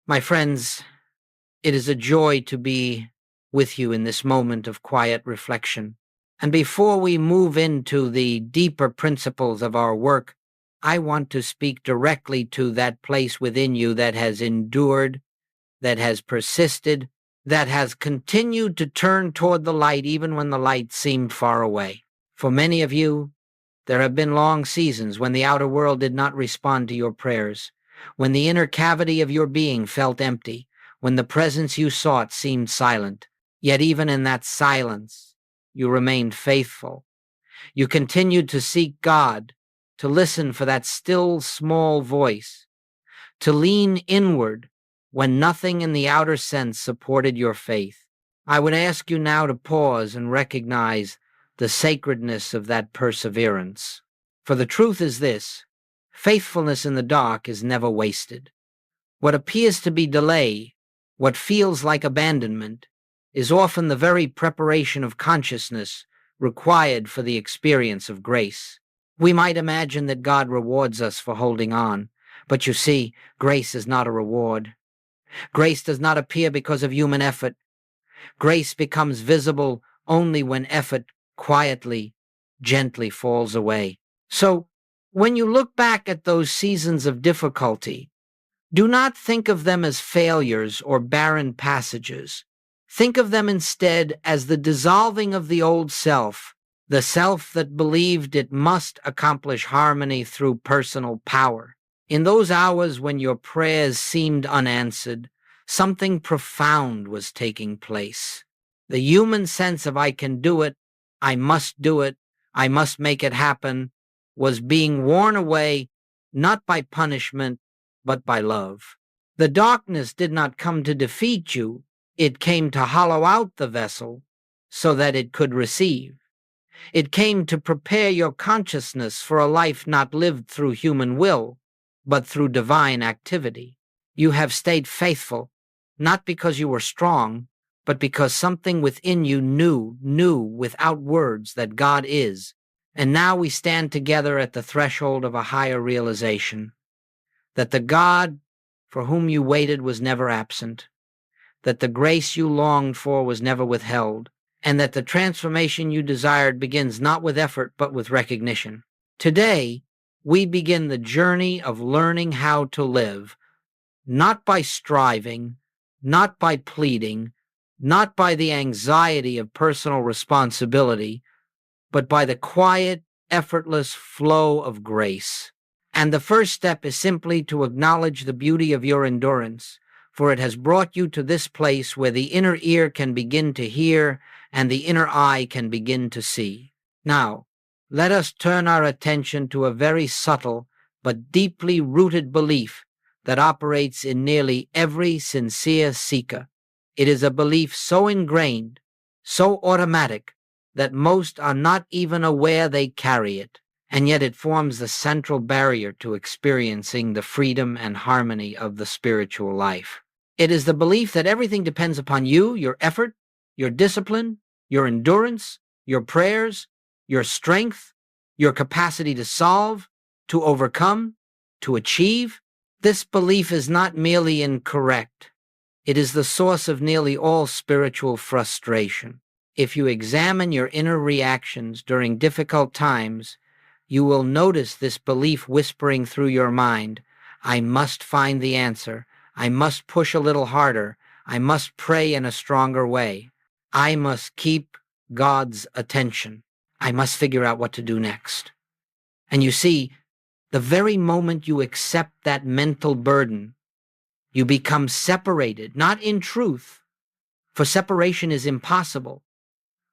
My friends, it is a joy to be with you in this moment of quiet reflection. And before we move into the deeper principles of our work, I want to speak directly to that place within you that has endured, that has persisted, that has continued to turn toward the light even when the light seemed far away. For many of you, there have been long seasons when the outer world did not respond to your prayers, when the inner cavity of your being felt empty, when the presence you sought seemed silent. Yet even in that silence, you remained faithful. You continued to seek God, to listen for that still small voice, to lean inward when nothing in the outer sense supported your faith. I would ask you now to pause and recognize the sacredness of that perseverance. For the truth is this: faithfulness in the dark is never wasted. What appears to be delay, what feels like abandonment, is often the very preparation of consciousness required for the experience of grace. We might imagine that God rewards us for holding on, but you see, grace is not a reward. Grace does not appear because of human effort. Grace becomes visible only when effort quietly, gently falls away. So, when you look back at those seasons of difficulty, do not think of them as failures or barren passages. Think of them instead as the dissolving of the old self, the self that believed it must accomplish harmony through personal power. In those hours when your prayers seemed unanswered, something profound was taking place. The human sense of "I can do it, I must do it, I must make it happen" was being worn away, not by punishment, but by love. The darkness did not come to defeat you, it came to hollow out the vessel so that it could receive. It came to prepare your consciousness for a life not lived through human will, but through divine activity. You have stayed faithful, not because you were strong, but because something within you knew without words that God is. And now we stand together at the threshold of a higher realization, that the God for whom you waited was never absent, that the grace you longed for was never withheld, and that the transformation you desired begins not with effort but with recognition. Today, we begin the journey of learning how to live, not by striving, not by pleading, not by the anxiety of personal responsibility, but by the quiet, effortless flow of grace. And the first step is simply to acknowledge the beauty of your endurance, for it has brought you to this place where the inner ear can begin to hear and the inner eye can begin to see. Now, let us turn our attention to a very subtle but deeply rooted belief that operates in nearly every sincere seeker. It is a belief so ingrained, so automatic, that most are not even aware they carry it, and yet it forms the central barrier to experiencing the freedom and harmony of the spiritual life. It is the belief that everything depends upon you, your effort, your discipline, your endurance, your prayers, your strength, your capacity to solve, to overcome, to achieve. This belief is not merely incorrect. It is the source of nearly all spiritual frustration. If you examine your inner reactions during difficult times, you will notice this belief whispering through your mind: I must find the answer. I must push a little harder. I must pray in a stronger way. I must keep God's attention. I must figure out what to do next. And you see, the very moment you accept that mental burden, you become separated, not in truth, for separation is impossible,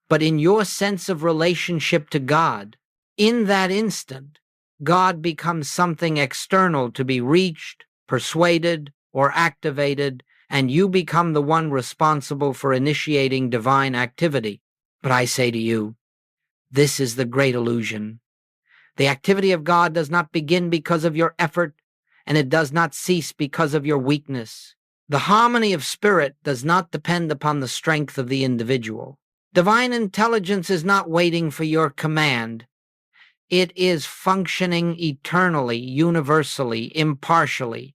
but in your sense of relationship to God. In that instant, God becomes something external to be reached, persuaded, or activated, and you become the one responsible for initiating divine activity. But I say to you, this is the great illusion. The activity of God does not begin because of your effort, and it does not cease because of your weakness. The harmony of spirit does not depend upon the strength of the individual. Divine intelligence is not waiting for your command. It is functioning eternally, universally, impartially.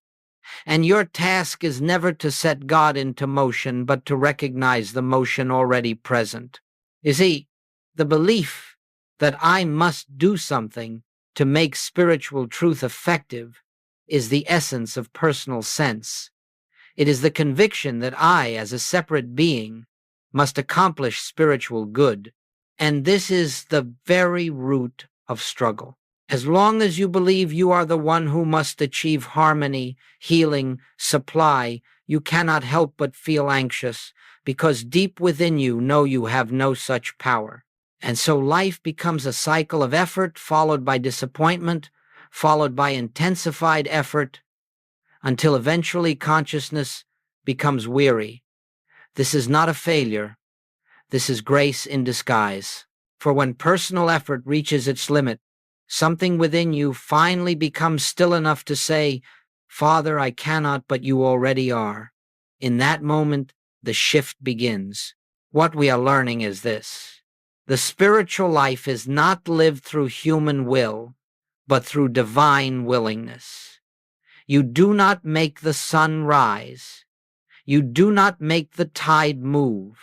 And your task is never to set God into motion, but to recognize the motion already present. You see, the belief that I must do something to make spiritual truth effective is the essence of personal sense. It is the conviction that I, as a separate being, must accomplish spiritual good. And this is the very root of struggle. As long as you believe you are the one who must achieve harmony, healing, supply, you cannot help but feel anxious, because deep within you know you have no such power. And so life becomes a cycle of effort, followed by disappointment, followed by intensified effort, until eventually consciousness becomes weary. This is not a failure. This is grace in disguise. For when personal effort reaches its limit, something within you finally becomes still enough to say, "Father, I cannot, but you already are." In that moment, the shift begins. What we are learning is this: the spiritual life is not lived through human will, but through divine willingness. You do not make the sun rise. You do not make the tide move.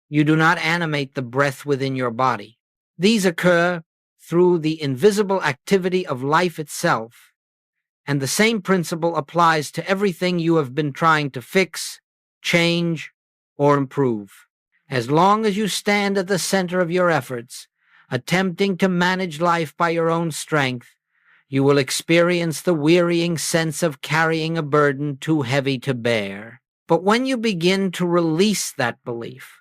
You do not animate the breath within your body. These occur through the invisible activity of life itself, and the same principle applies to everything you have been trying to fix, change, or improve. As long as you stand at the center of your efforts, attempting to manage life by your own strength, you will experience the wearying sense of carrying a burden too heavy to bear. But when you begin to release that belief,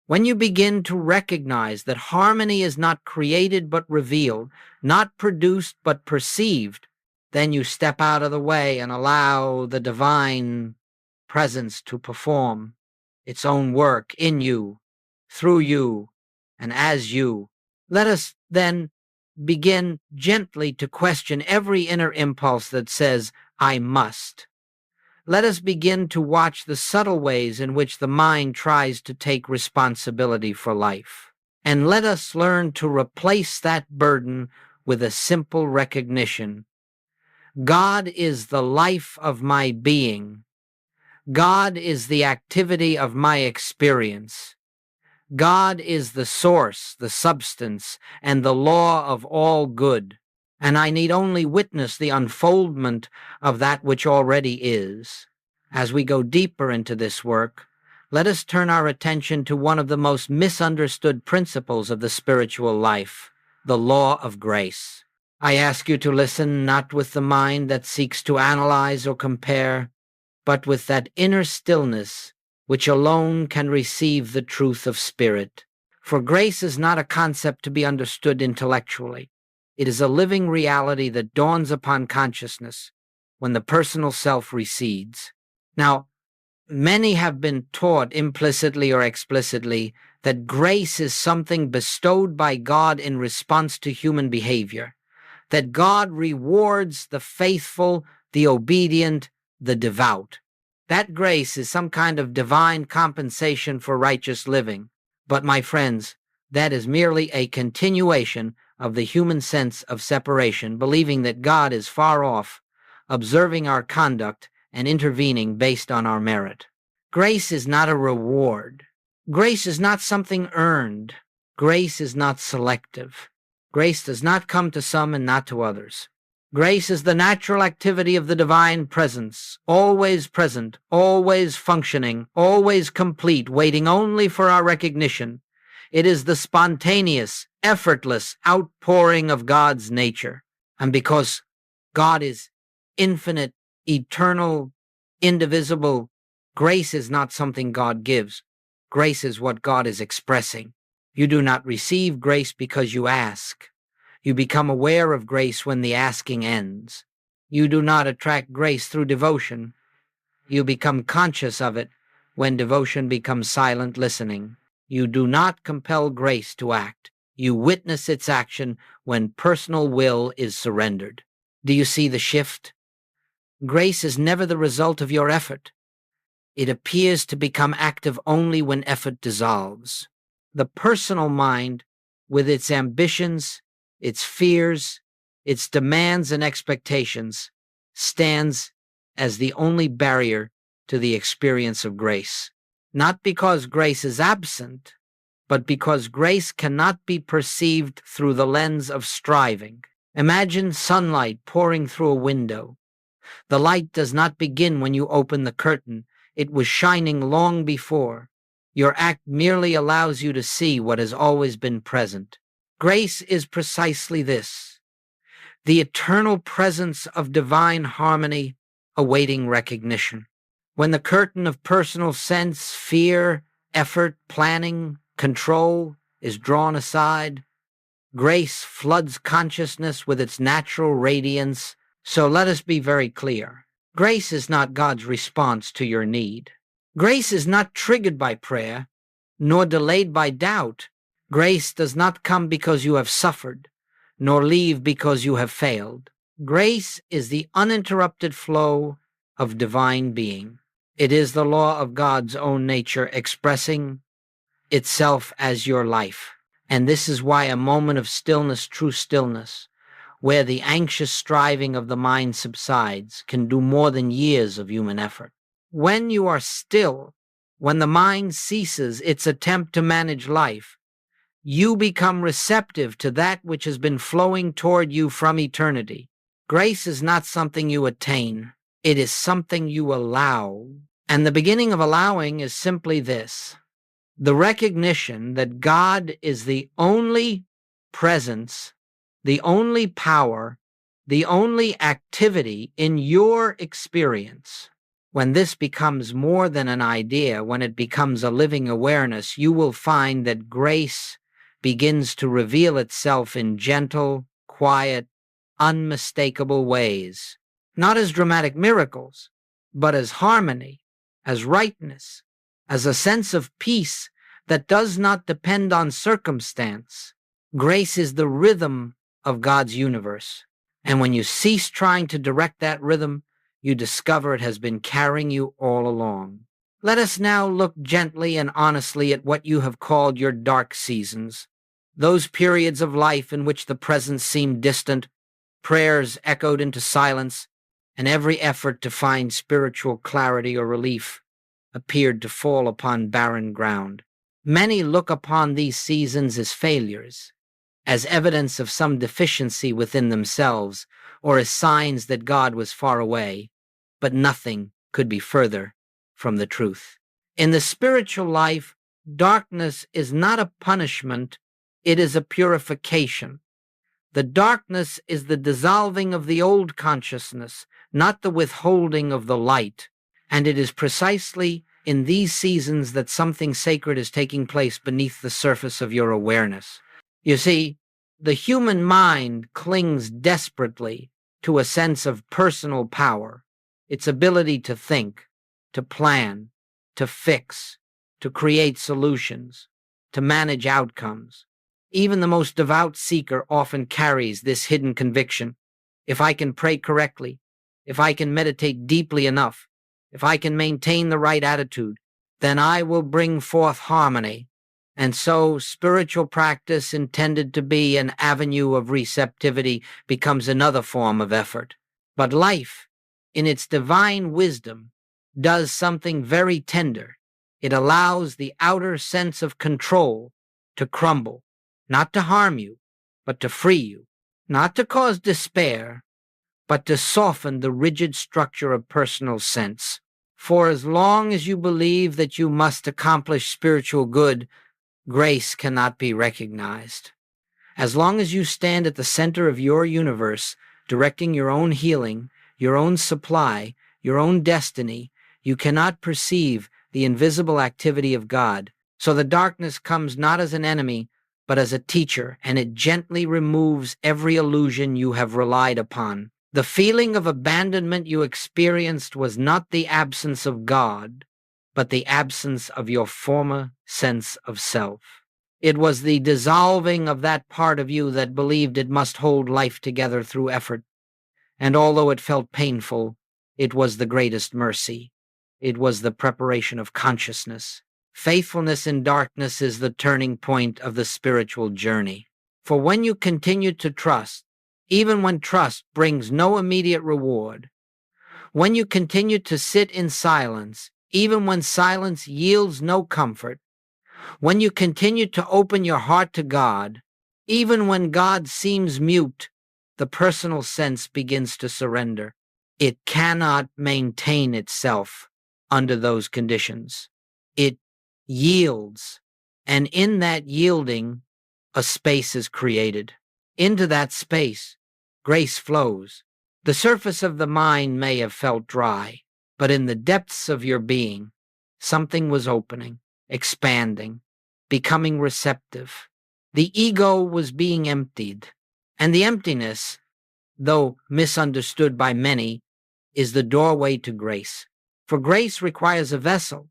when you begin to recognize that harmony is not created but revealed, not produced but perceived, then you step out of the way and allow the divine presence to perform its own work in you, through you, and as you. Let us then begin gently to question every inner impulse that says, "I must." Let us begin to watch the subtle ways in which the mind tries to take responsibility for life. And let us learn to replace that burden with a simple recognition. God is the life of my being. God is the activity of my experience. God is the source, the substance, and the law of all good. And I need only witness the unfoldment of that which already is. As we go deeper into this work, let us turn our attention to one of the most misunderstood principles of the spiritual life, the law of grace. I ask you to listen not with the mind that seeks to analyze or compare, but with that inner stillness which alone can receive the truth of spirit. For grace is not a concept to be understood intellectually. It is a living reality that dawns upon consciousness when the personal self recedes. Now, many have been taught implicitly or explicitly that grace is something bestowed by God in response to human behavior, that God rewards the faithful, the obedient, the devout. That grace is some kind of divine compensation for righteous living. But, my friends, that is merely a continuation of the human sense of separation, believing that God is far off, observing our conduct and intervening based on our merit. Grace is not a reward. Grace is not something earned. Grace is not selective. Grace does not come to some and not to others. Grace is the natural activity of the divine presence, always present, always functioning, always complete, waiting only for our recognition. It is the spontaneous, effortless outpouring of God's nature. And because God is infinite, eternal, indivisible, grace is not something God gives. Grace is what God is expressing. You do not receive grace because you ask. You become aware of grace when the asking ends. You do not attract grace through devotion. You become conscious of it when devotion becomes silent listening. You do not compel grace to act. You witness its action when personal will is surrendered. Do you see the shift? Grace is never the result of your effort. It appears to become active only when effort dissolves. The personal mind, with its ambitions, its fears, its demands and expectations, stands as the only barrier to the experience of grace. Not because grace is absent, but because grace cannot be perceived through the lens of striving. Imagine sunlight pouring through a window. The light does not begin when you open the curtain. It was shining long before. Your act merely allows you to see what has always been present. Grace is precisely this: the eternal presence of divine harmony awaiting recognition. When the curtain of personal sense, fear, effort, planning, control is drawn aside, grace floods consciousness with its natural radiance. So let us be very clear. Grace is not God's response to your need. Grace is not triggered by prayer, nor delayed by doubt. Grace does not come because you have suffered, nor leave because you have failed. Grace is the uninterrupted flow of divine being. It is the law of God's own nature expressing itself as your life. And this is why a moment of stillness, true stillness, where the anxious striving of the mind subsides, can do more than years of human effort. When you are still, when the mind ceases its attempt to manage life, you become receptive to that which has been flowing toward you from eternity. Grace is not something you attain. It is something you allow. And the beginning of allowing is simply this: the recognition that God is the only presence, the only power, the only activity in your experience. When this becomes more than an idea, when it becomes a living awareness, you will find that grace begins to reveal itself in gentle, quiet, unmistakable ways, not as dramatic miracles, but as harmony, as rightness, as a sense of peace that does not depend on circumstance. Grace is the rhythm of God's universe, and when you cease trying to direct that rhythm, you discover it has been carrying you all along. Let us now look gently and honestly at what you have called your dark seasons, those periods of life in which the present seemed distant, prayers echoed into silence, and every effort to find spiritual clarity or relief appeared to fall upon barren ground. Many look upon these seasons as failures, as evidence of some deficiency within themselves, or as signs that God was far away, but nothing could be further from the truth. In the spiritual life, darkness is not a punishment, it is a purification. The darkness is the dissolving of the old consciousness, not the withholding of the light. And it is precisely in these seasons that something sacred is taking place beneath the surface of your awareness. You see, the human mind clings desperately to a sense of personal power, its ability to think, to plan, to fix, to create solutions, to manage outcomes. Even the most devout seeker often carries this hidden conviction: if I can pray correctly, if I can meditate deeply enough, if I can maintain the right attitude, then I will bring forth harmony. And so spiritual practice, intended to be an avenue of receptivity, becomes another form of effort. But life, in its divine wisdom, does something very tender. It allows the outer sense of control to crumble, not to harm you, but to free you, not to cause despair, but to soften the rigid structure of personal sense. For as long as you believe that you must accomplish spiritual good, grace cannot be recognized. As long as you stand at the center of your universe, directing your own healing, your own supply, your own destiny, you cannot perceive the invisible activity of God. So the darkness comes not as an enemy, but as a teacher, and it gently removes every illusion you have relied upon. The feeling of abandonment you experienced was not the absence of God, but the absence of your former sense of self. It was the dissolving of that part of you that believed it must hold life together through effort. And although it felt painful, it was the greatest mercy. It was the preparation of consciousness. Faithfulness in darkness is the turning point of the spiritual journey. For when you continue to trust, even when trust brings no immediate reward, When you continue to sit in silence, even when silence yields no comfort, when you continue to open your heart to God, even when God seems mute, the personal sense begins to surrender. It cannot maintain itself under those conditions. It yields, and in that yielding, a space is created. Into that space, grace flows. The surface of the mind may have felt dry, but in the depths of your being, something was opening, expanding, becoming receptive. The ego was being emptied, and the emptiness, though misunderstood by many, is the doorway to grace. For grace requires a vessel,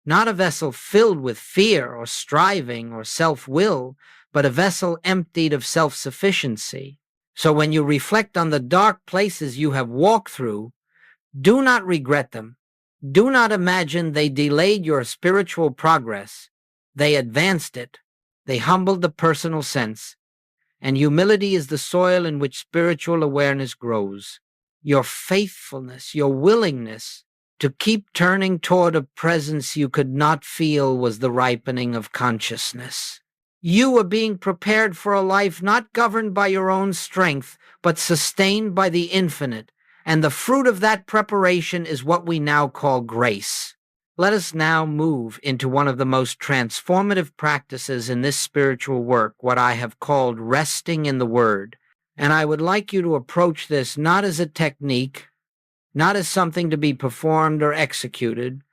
not a vessel filled with fear or striving or self-will, but a vessel emptied of self-sufficiency. So when you reflect on the dark places you have walked through, do not regret them. Do not imagine they delayed your spiritual progress. They advanced it. They humbled the personal sense. And humility is the soil in which spiritual awareness grows. Your faithfulness, your willingness to keep turning toward a presence you could not feel was the ripening of consciousness. You are being prepared for a life not governed by your own strength, but sustained by the infinite, and the fruit of that preparation is what we now call grace. Let us now move into one of the most transformative practices in this spiritual work, what I have called resting in the Word. And I would like you to approach this not as a technique, not as something to be performed or executed,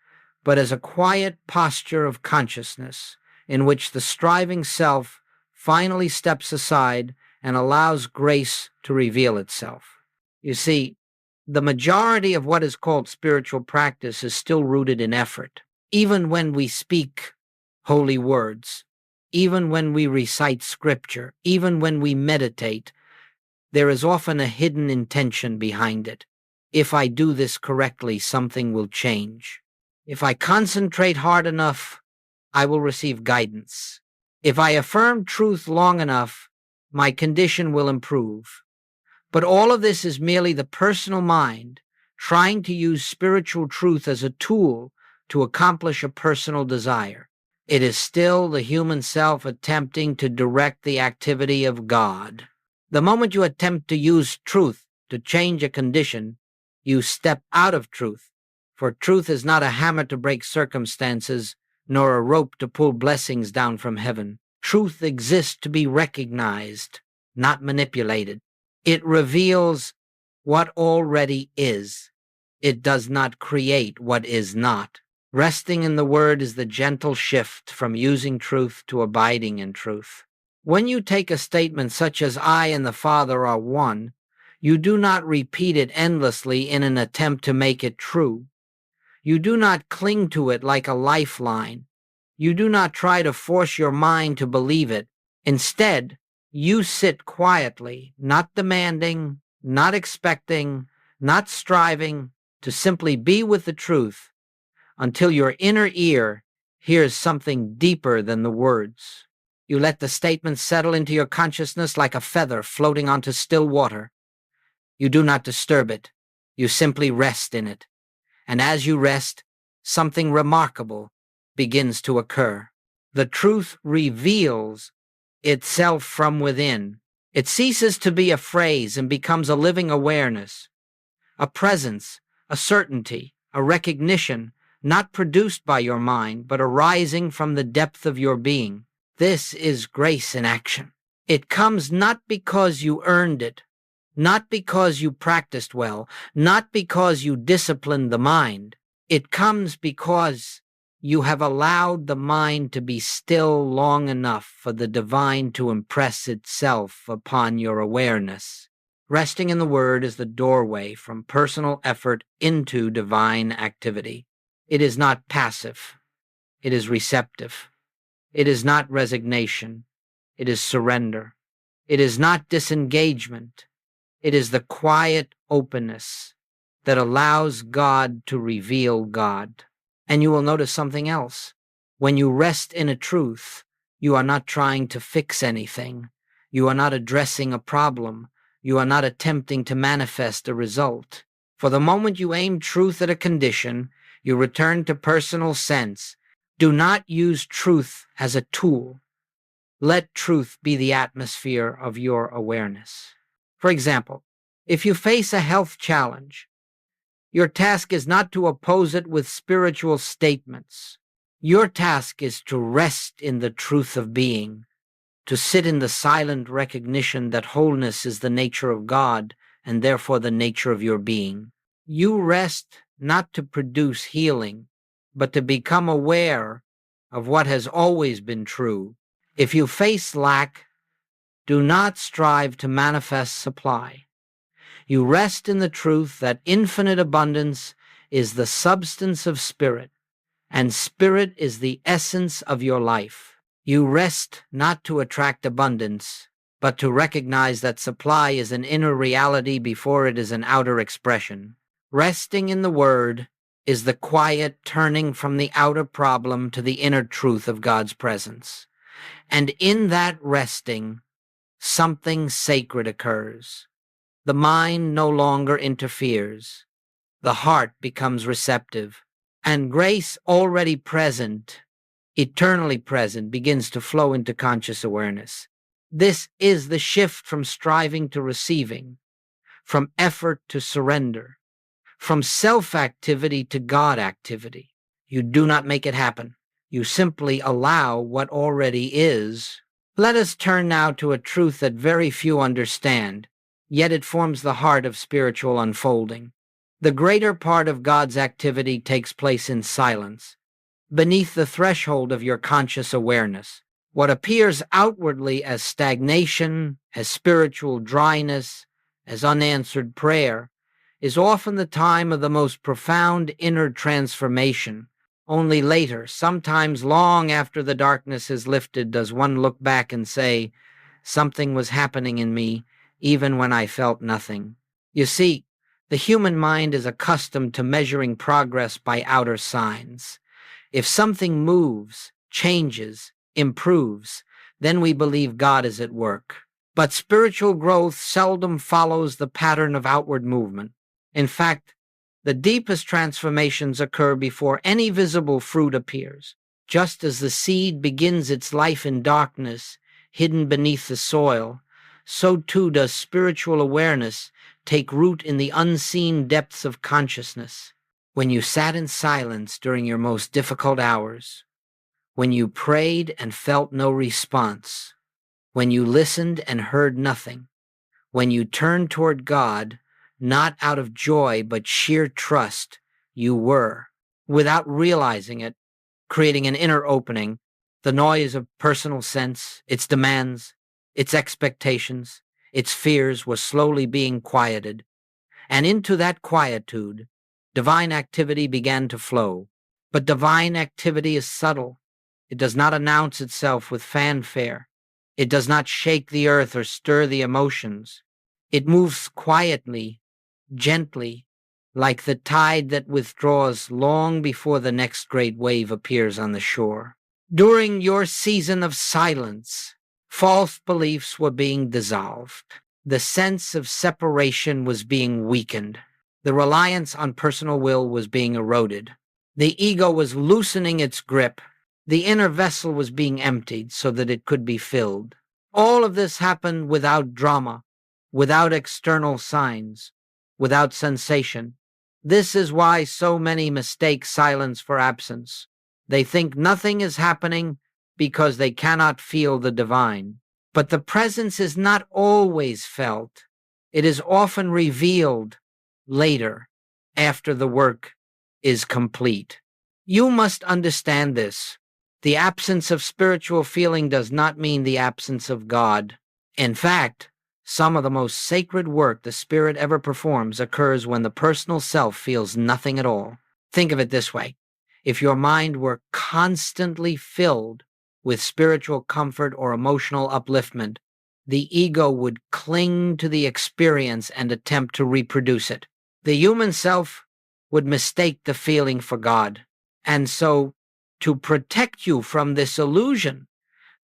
but as a quiet posture of consciousness in which the striving self finally steps aside and allows grace to reveal itself. You see, the majority of what is called spiritual practice is still rooted in effort. Even when we speak holy words, even when we recite scripture, even when we meditate, there is often a hidden intention behind it. If I do this correctly, something will change. If I concentrate hard enough, I will receive guidance. If I affirm truth long enough, my condition will improve. But all of this is merely the personal mind trying to use spiritual truth as a tool to accomplish a personal desire. It is still the human self attempting to direct the activity of God. The moment you attempt to use truth to change a condition, you step out of truth, for truth is not a hammer to break circumstances, nor a rope to pull blessings down from heaven. Truth exists to be recognized, not manipulated. It reveals what already is. It does not create what is not. Resting in the Word is the gentle shift from using truth to abiding in truth. When you take a statement such as I and the Father are one, you do not repeat it endlessly in an attempt to make it true. You do not cling to it like a lifeline. You do not try to force your mind to believe it. Instead, you sit quietly, not demanding, not expecting, not striving, to simply be with the truth until your inner ear hears something deeper than the words. You let the statement settle into your consciousness like a feather floating onto still water. You do not disturb it. You simply rest in it. And as you rest, something remarkable begins to occur. The truth reveals itself from within. It ceases to be a phrase and becomes a living awareness, a presence, a certainty, a recognition, not produced by your mind, but arising from the depth of your being. This is grace in action. It comes not because you earned it, not because you practiced well, not because you disciplined the mind. It comes because you have allowed the mind to be still long enough for the divine to impress itself upon your awareness. Resting in the Word is the doorway from personal effort into divine activity. It is not passive. It is receptive. It is not resignation. It is surrender. It is not disengagement. It is the quiet openness that allows God to reveal God. And you will notice something else. When you rest in a truth, you are not trying to fix anything. You are not addressing a problem. You are not attempting to manifest a result. For the moment you aim truth at a condition, you return to personal sense. Do not use truth as a tool. Let truth be the atmosphere of your awareness. For example, if you face a health challenge, your task is not to oppose it with spiritual statements. Your task is to rest in the truth of being, to sit in the silent recognition that wholeness is the nature of God and therefore the nature of your being. You rest not to produce healing, but to become aware of what has always been true. If you face lack, do not strive to manifest supply. You rest in the truth that infinite abundance is the substance of spirit, and spirit is the essence of your life. You rest not to attract abundance, but to recognize that supply is an inner reality before it is an outer expression. Resting in the Word is the quiet turning from the outer problem to the inner truth of God's presence. And in that resting, something sacred occurs. The mind no longer interferes. The heart becomes receptive, and grace already present, eternally present, begins to flow into conscious awareness. This is the shift from striving to receiving, from effort to surrender, from self-activity to God activity. You do not make it happen. You simply allow what already is. Let us turn now to a truth that very few understand, yet it forms the heart of spiritual unfolding. The greater part of God's activity takes place in silence, beneath the threshold of your conscious awareness. What appears outwardly as stagnation, as spiritual dryness, as unanswered prayer, is often the time of the most profound inner transformation. Only later, sometimes long after the darkness is lifted, does one look back and say, something was happening in me, even when I felt nothing. You see, the human mind is accustomed to measuring progress by outer signs. If something moves, changes, improves, then we believe God is at work. But spiritual growth seldom follows the pattern of outward movement. In fact, the deepest transformations occur before any visible fruit appears. Just as the seed begins its life in darkness, hidden beneath the soil, so too does spiritual awareness take root in the unseen depths of consciousness. When you sat in silence during your most difficult hours, when you prayed and felt no response, when you listened and heard nothing, when you turned toward God, not out of joy but sheer trust, you were, without realizing it, creating an inner opening. The noise of personal sense, its demands, its expectations, its fears was slowly being quieted. And into that quietude, divine activity began to flow. But divine activity is subtle. It does not announce itself with fanfare. It does not shake the earth or stir the emotions. It moves quietly, gently, like the tide that withdraws long before the next great wave appears on the shore. During your season of silence, false beliefs were being dissolved. The sense of separation was being weakened. The reliance on personal will was being eroded. The ego was loosening its grip. The inner vessel was being emptied so that it could be filled. All of this happened without drama, without external signs, without sensation. This is why so many mistake silence for absence. They think nothing is happening because they cannot feel the divine. But the presence is not always felt. It is often revealed later, after the work is complete. You must understand this. The absence of spiritual feeling does not mean the absence of God. In fact, some of the most sacred work the Spirit ever performs occurs when the personal self feels nothing at all. Think of it this way. If your mind were constantly filled with spiritual comfort or emotional upliftment, the ego would cling to the experience and attempt to reproduce it. The human self would mistake the feeling for God. And so, to protect you from this illusion,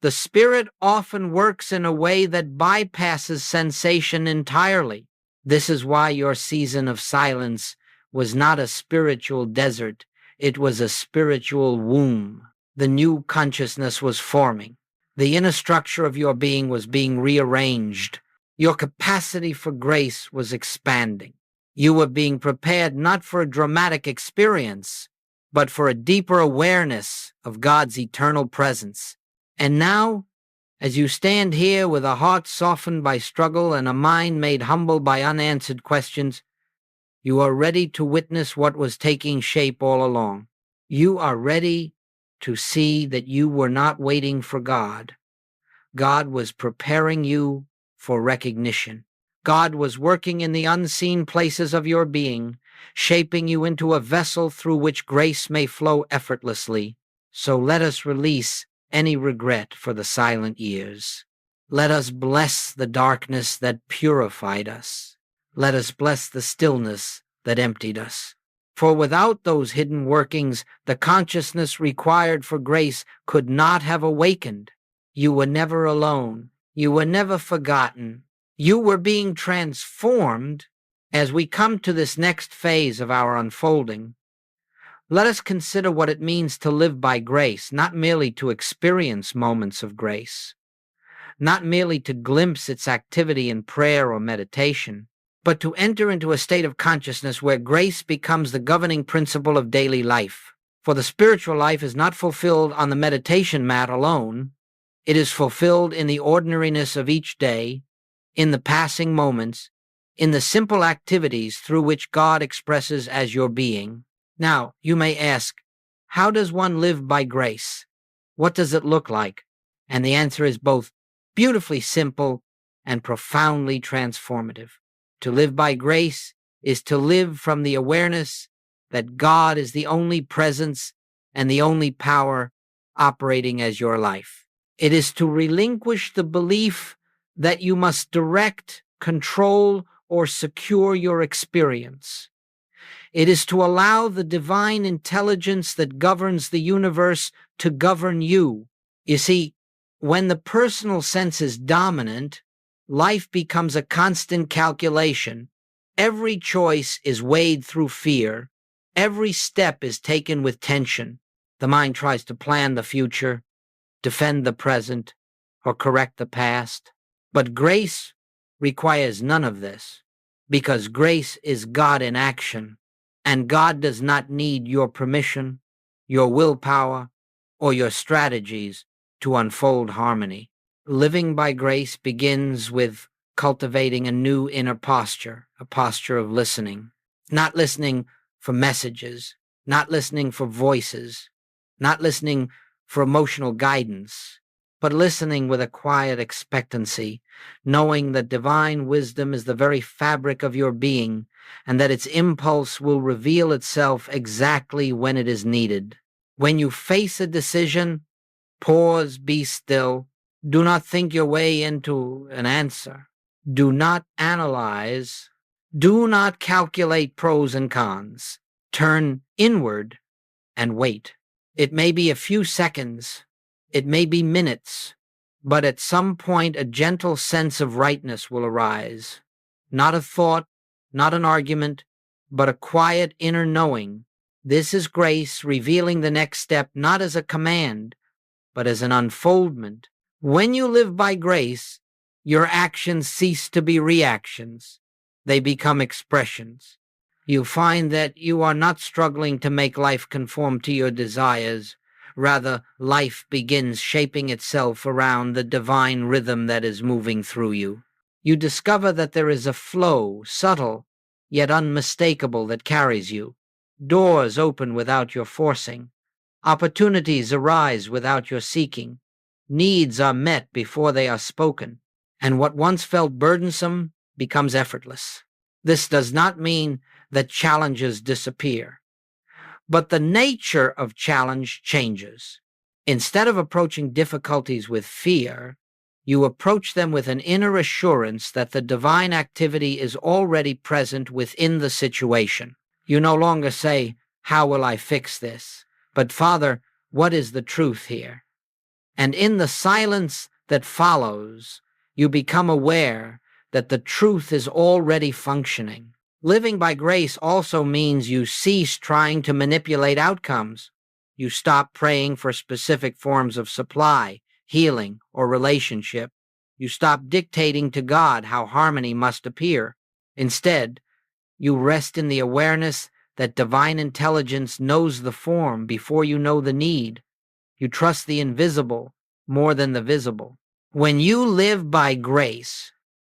the Spirit often works in a way that bypasses sensation entirely. This is why your season of silence was not a spiritual desert, it was a spiritual womb. The new consciousness was forming. The inner structure of your being was being rearranged. Your capacity for grace was expanding. You were being prepared not for a dramatic experience, but for a deeper awareness of God's eternal presence. And now, as you stand here with a heart softened by struggle and a mind made humble by unanswered questions, you are ready to witness what was taking shape all along. You are ready to see that you were not waiting for God. God was preparing you for recognition. God was working in the unseen places of your being, shaping you into a vessel through which grace may flow effortlessly. So let us release any regret for the silent years. Let us bless the darkness that purified us. Let us bless the stillness that emptied us. For without those hidden workings, the consciousness required for grace could not have awakened. You were never alone. You were never forgotten. You were being transformed. As we come to this next phase of our unfolding, let us consider what it means to live by grace, not merely to experience moments of grace, not merely to glimpse its activity in prayer or meditation, but to enter into a state of consciousness where grace becomes the governing principle of daily life. For the spiritual life is not fulfilled on the meditation mat alone. It is fulfilled in the ordinariness of each day, in the passing moments, in the simple activities through which God expresses as your being. Now, you may ask, how does one live by grace? What does it look like? And the answer is both beautifully simple and profoundly transformative. To live by grace is to live from the awareness that God is the only presence and the only power operating as your life. It is to relinquish the belief that you must direct, control, or secure your experience. It is to allow the divine intelligence that governs the universe to govern you. You see, when the personal sense is dominant, life becomes a constant calculation. Every choice is weighed through fear. Every step is taken with tension. The mind tries to plan the future, defend the present, or correct the past. But grace requires none of this, because grace is God in action, and God does not need your permission, your willpower, or your strategies to unfold harmony. Living by grace begins with cultivating a new inner posture, a posture of listening. Not listening for messages, not listening for voices, not listening for emotional guidance, but listening with a quiet expectancy, knowing that divine wisdom is the very fabric of your being and that its impulse will reveal itself exactly when it is needed. When you face a decision, pause, be still. Do not think your way into an answer. Do not analyze. Do not calculate pros and cons. Turn inward and wait. It may be a few seconds. It may be minutes. But at some point, a gentle sense of rightness will arise. Not a thought, not an argument, but a quiet inner knowing. This is grace revealing the next step not as a command, but as an unfoldment. When you live by grace, your actions cease to be reactions. They become expressions. You find that you are not struggling to make life conform to your desires. Rather, life begins shaping itself around the divine rhythm that is moving through you. You discover that there is a flow, subtle yet unmistakable, that carries you. Doors open without your forcing. Opportunities arise without your seeking. Needs are met before they are spoken. And what once felt burdensome becomes effortless. This does not mean that challenges disappear, but the nature of challenge changes. Instead of approaching difficulties with fear, you approach them with an inner assurance that the divine activity is already present within the situation. You no longer say, "How will I fix this?" but, "Father, what is the truth here?" And in the silence that follows, you become aware that the truth is already functioning. Living by grace also means you cease trying to manipulate outcomes. You stop praying for specific forms of supply, healing, or relationship. You stop dictating to God how harmony must appear. Instead, you rest in the awareness that divine intelligence knows the form before you know the need. You trust the invisible more than the visible. When you live by grace,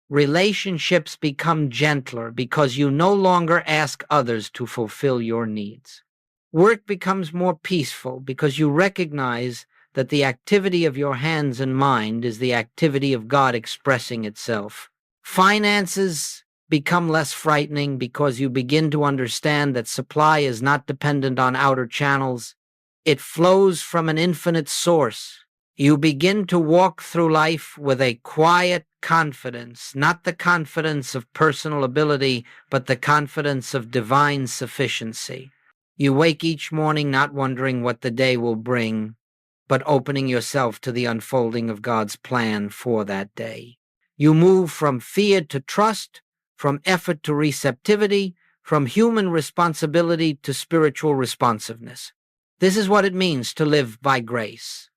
relationships become gentler because you no longer ask others to fulfill your needs. Work becomes more peaceful because you recognize that the activity of your hands and mind is the activity of God expressing itself. Finances become less frightening because you begin to understand that supply is not dependent on outer channels. It flows from an infinite source. You begin to walk through life with a quiet confidence, not the confidence of personal ability, but the confidence of divine sufficiency. You wake each morning not wondering what the day will bring, but opening yourself to the unfolding of God's plan for that day. You move from fear to trust, from effort to receptivity, from human responsibility to spiritual responsiveness. This is what it means to live by grace,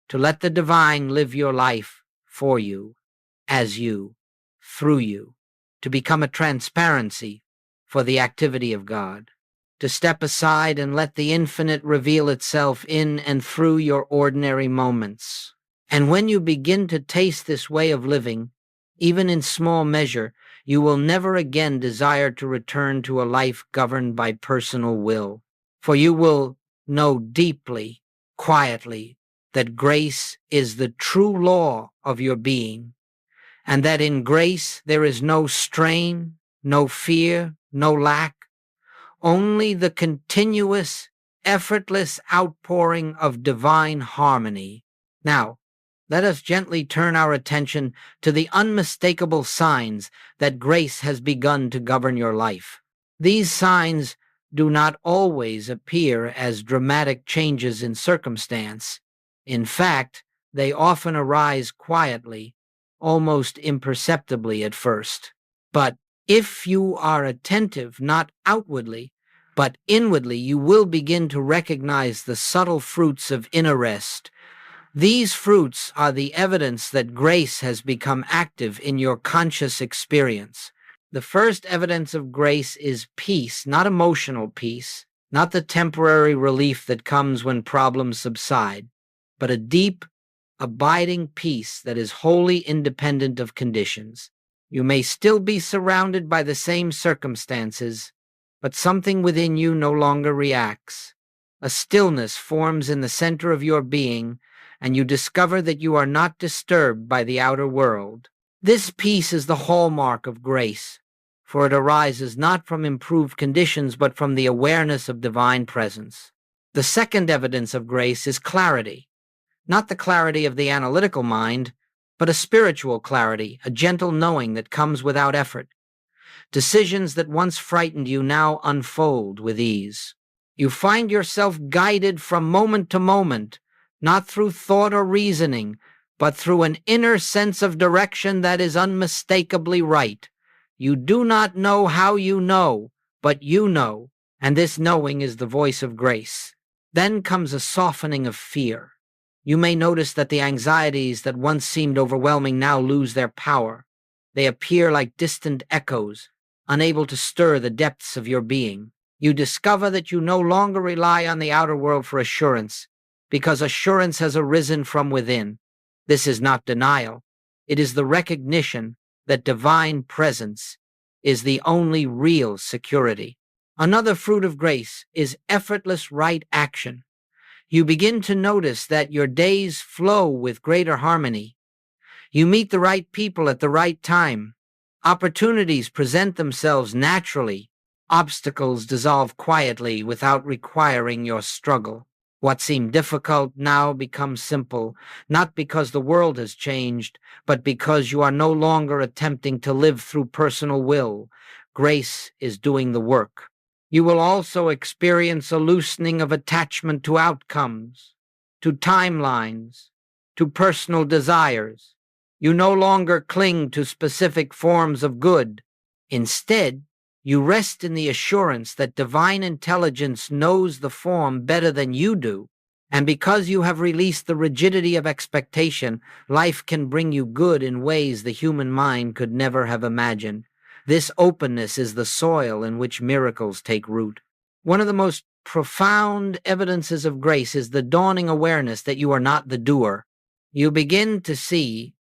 to let the divine live your life for you, as you, through you, to become a transparency for the activity of God, to step aside and let the infinite reveal itself in and through your ordinary moments. And when you begin to taste this way of living, even in small measure, you will never again desire to return to a life governed by personal will, for you will know deeply, quietly, that grace is the true law of your being, and that in grace there is no strain, no fear, no lack, only the continuous, effortless outpouring of divine harmony. Now, let us gently turn our attention to the unmistakable signs that grace has begun to govern your life. These signs do not always appear as dramatic changes in circumstance. In fact, they often arise quietly, almost imperceptibly at first. But if you are attentive, not outwardly, but inwardly, you will begin to recognize the subtle fruits of inner rest. These fruits are the evidence that grace has become active in your conscious experience. The first evidence of grace is peace, not emotional peace, not the temporary relief that comes when problems subside, but a deep, abiding peace that is wholly independent of conditions. You may still be surrounded by the same circumstances, but something within you no longer reacts. A stillness forms in the center of your being, and you discover that you are not disturbed by the outer world. This peace is the hallmark of grace, for it arises not from improved conditions but from the awareness of divine presence. The second evidence of grace is clarity, not the clarity of the analytical mind, but a spiritual clarity, a gentle knowing that comes without effort. Decisions that once frightened you now unfold with ease. You find yourself guided from moment to moment, not through thought or reasoning, but through an inner sense of direction that is unmistakably right. You do not know how you know, but you know, and this knowing is the voice of grace. Then comes a softening of fear. You may notice that the anxieties that once seemed overwhelming now lose their power. They appear like distant echoes, unable to stir the depths of your being. You discover that you no longer rely on the outer world for assurance, because assurance has arisen from within. This is not denial. It is the recognition that divine presence is the only real security. Another fruit of grace is effortless right action. You begin to notice that your days flow with greater harmony. You meet the right people at the right time. Opportunities present themselves naturally. Obstacles dissolve quietly without requiring your struggle. What seemed difficult now becomes simple, not because the world has changed, but because you are no longer attempting to live through personal will. Grace is doing the work. You will also experience a loosening of attachment to outcomes, to timelines, to personal desires. You no longer cling to specific forms of good. Instead, you rest in the assurance that divine intelligence knows the form better than you do. And because you have released the rigidity of expectation, life can bring you good in ways the human mind could never have imagined. This openness is the soil in which miracles take root. One of the most profound evidences of grace is the dawning awareness that you are not the doer. You begin to see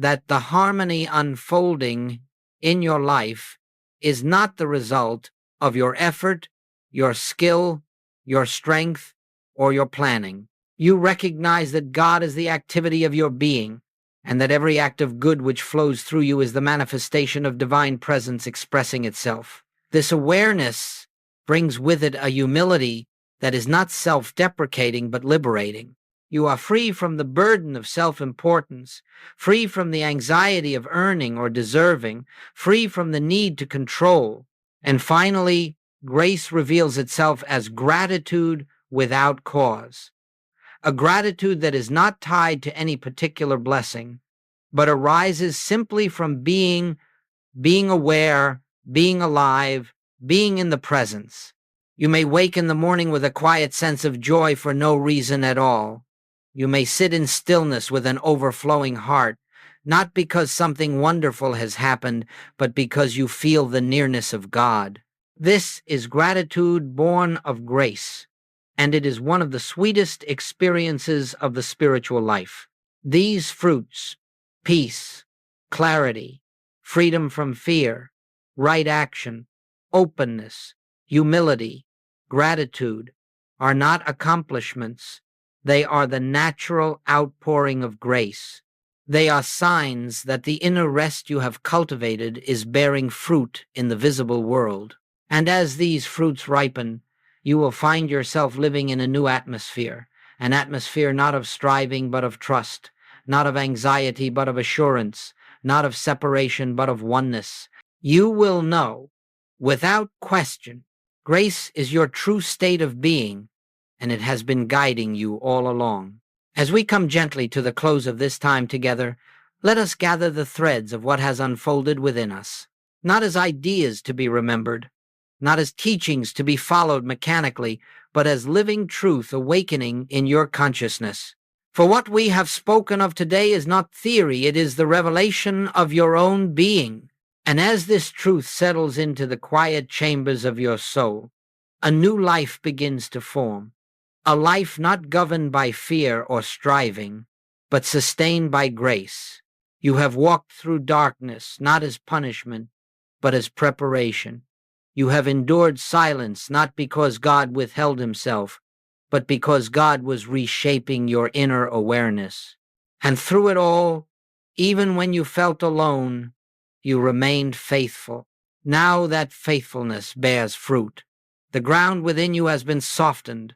that the harmony unfolding in your life is not the result of your effort, your skill, your strength, or your planning. You recognize that God is the activity of your being, and that every act of good which flows through you is the manifestation of divine presence expressing itself. This awareness brings with it a humility that is not self-deprecating but liberating. You are free from the burden of self-importance, free from the anxiety of earning or deserving, free from the need to control. And finally, grace reveals itself as gratitude without cause. A gratitude that is not tied to any particular blessing, but arises simply from being aware, being alive, being in the presence. You may wake in the morning with a quiet sense of joy for no reason at all. You may sit in stillness with an overflowing heart, not because something wonderful has happened, but because you feel the nearness of God. This is gratitude born of grace, and it is one of the sweetest experiences of the spiritual life. These fruits, peace, clarity, freedom from fear, right action, openness, humility, gratitude, are not accomplishments. They are the natural outpouring of grace. They are signs that the inner rest you have cultivated is bearing fruit in the visible world. And as these fruits ripen, you will find yourself living in a new atmosphere, an atmosphere not of striving but of trust, not of anxiety but of assurance, not of separation but of oneness. You will know, without question, grace is your true state of being, and it has been guiding you all along. As we come gently to the close of this time together, let us gather the threads of what has unfolded within us, not as ideas to be remembered, not as teachings to be followed mechanically, but as living truth awakening in your consciousness. For what we have spoken of today is not theory, it is the revelation of your own being. And as this truth settles into the quiet chambers of your soul, a new life begins to form. A life not governed by fear or striving, but sustained by grace. You have walked through darkness, not as punishment, but as preparation. You have endured silence, not because God withheld himself, but because God was reshaping your inner awareness. And through it all, even when you felt alone, you remained faithful. Now that faithfulness bears fruit. The ground within you has been softened.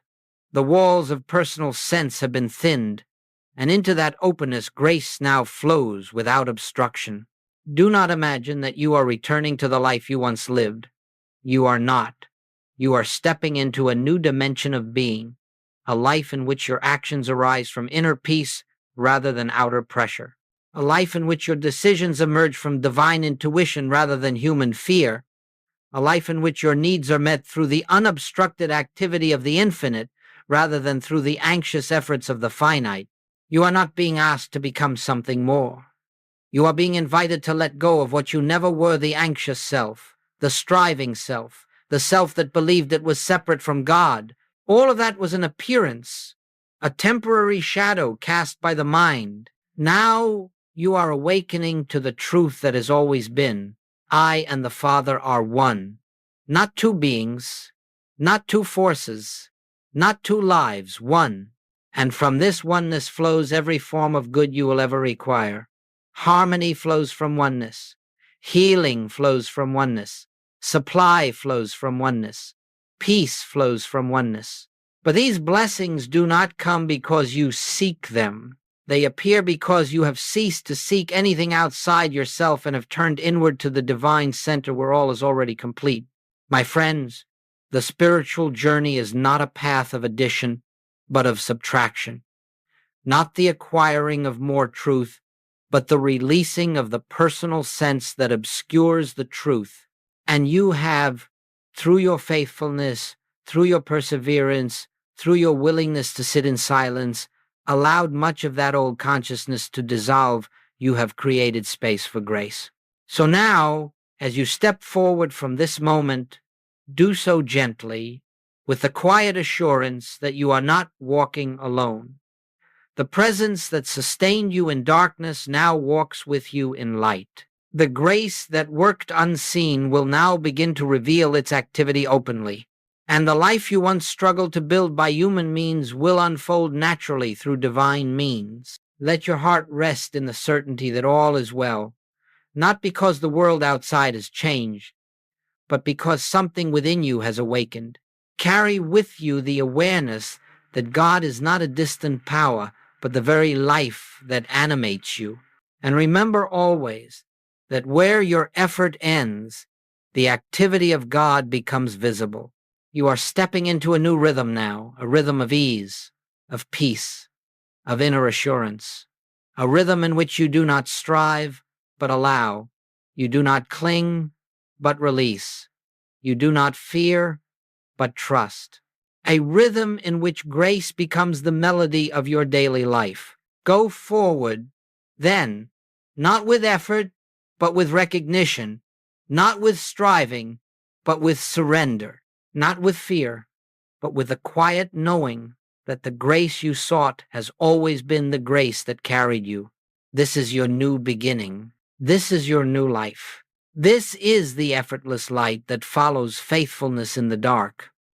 The walls of personal sense have been thinned, and into that openness grace now flows without obstruction. Do not imagine that you are returning to the life you once lived. You are not. You are stepping into a new dimension of being, a life in which your actions arise from inner peace rather than outer pressure, a life in which your decisions emerge from divine intuition rather than human fear, a life in which your needs are met through the unobstructed activity of the infinite rather than through the anxious efforts of the finite. You are not being asked to become something more. You are being invited to let go of what you never were: the anxious self, the striving self, the self that believed it was separate from God. All of that was an appearance, a temporary shadow cast by the mind. Now you are awakening to the truth that has always been. I and the Father are one. Not two beings, not two forces, not two lives, one. And from this oneness flows every form of good you will ever require. Harmony flows from oneness. Healing flows from oneness. Supply flows from oneness. Peace flows from oneness. But these blessings do not come because you seek them. They appear because you have ceased to seek anything outside yourself and have turned inward to the divine center where all is already complete. My friends, the spiritual journey is not a path of addition, but of subtraction. Not the acquiring of more truth, but the releasing of the personal sense that obscures the truth. And you have, through your faithfulness, through your perseverance, through your willingness to sit in silence, allowed much of that old consciousness to dissolve. You have created space for grace. So now, as you step forward from this moment, do so gently, with the quiet assurance that you are not walking alone. The presence that sustained you in darkness now walks with you in light. The grace that worked unseen will now begin to reveal its activity openly, and the life you once struggled to build by human means will unfold naturally through divine means. Let your heart rest in the certainty that all is well, not because the world outside has changed, but because something within you has awakened. Carry with you the awareness that God is not a distant power, but the very life that animates you. And remember always that where your effort ends, the activity of God becomes visible. You are stepping into a new rhythm now, a rhythm of ease, of peace, of inner assurance, a rhythm in which you do not strive, but allow. You do not cling, but release. You do not fear, but trust. A rhythm in which grace becomes the melody of your daily life. Go forward, then, not with effort, but with recognition, not with striving, but with surrender, not with fear, but with the quiet knowing that the grace you sought has always been the grace that carried you. This is your new beginning. This is your new life. This is the effortless light that follows faithfulness in the dark.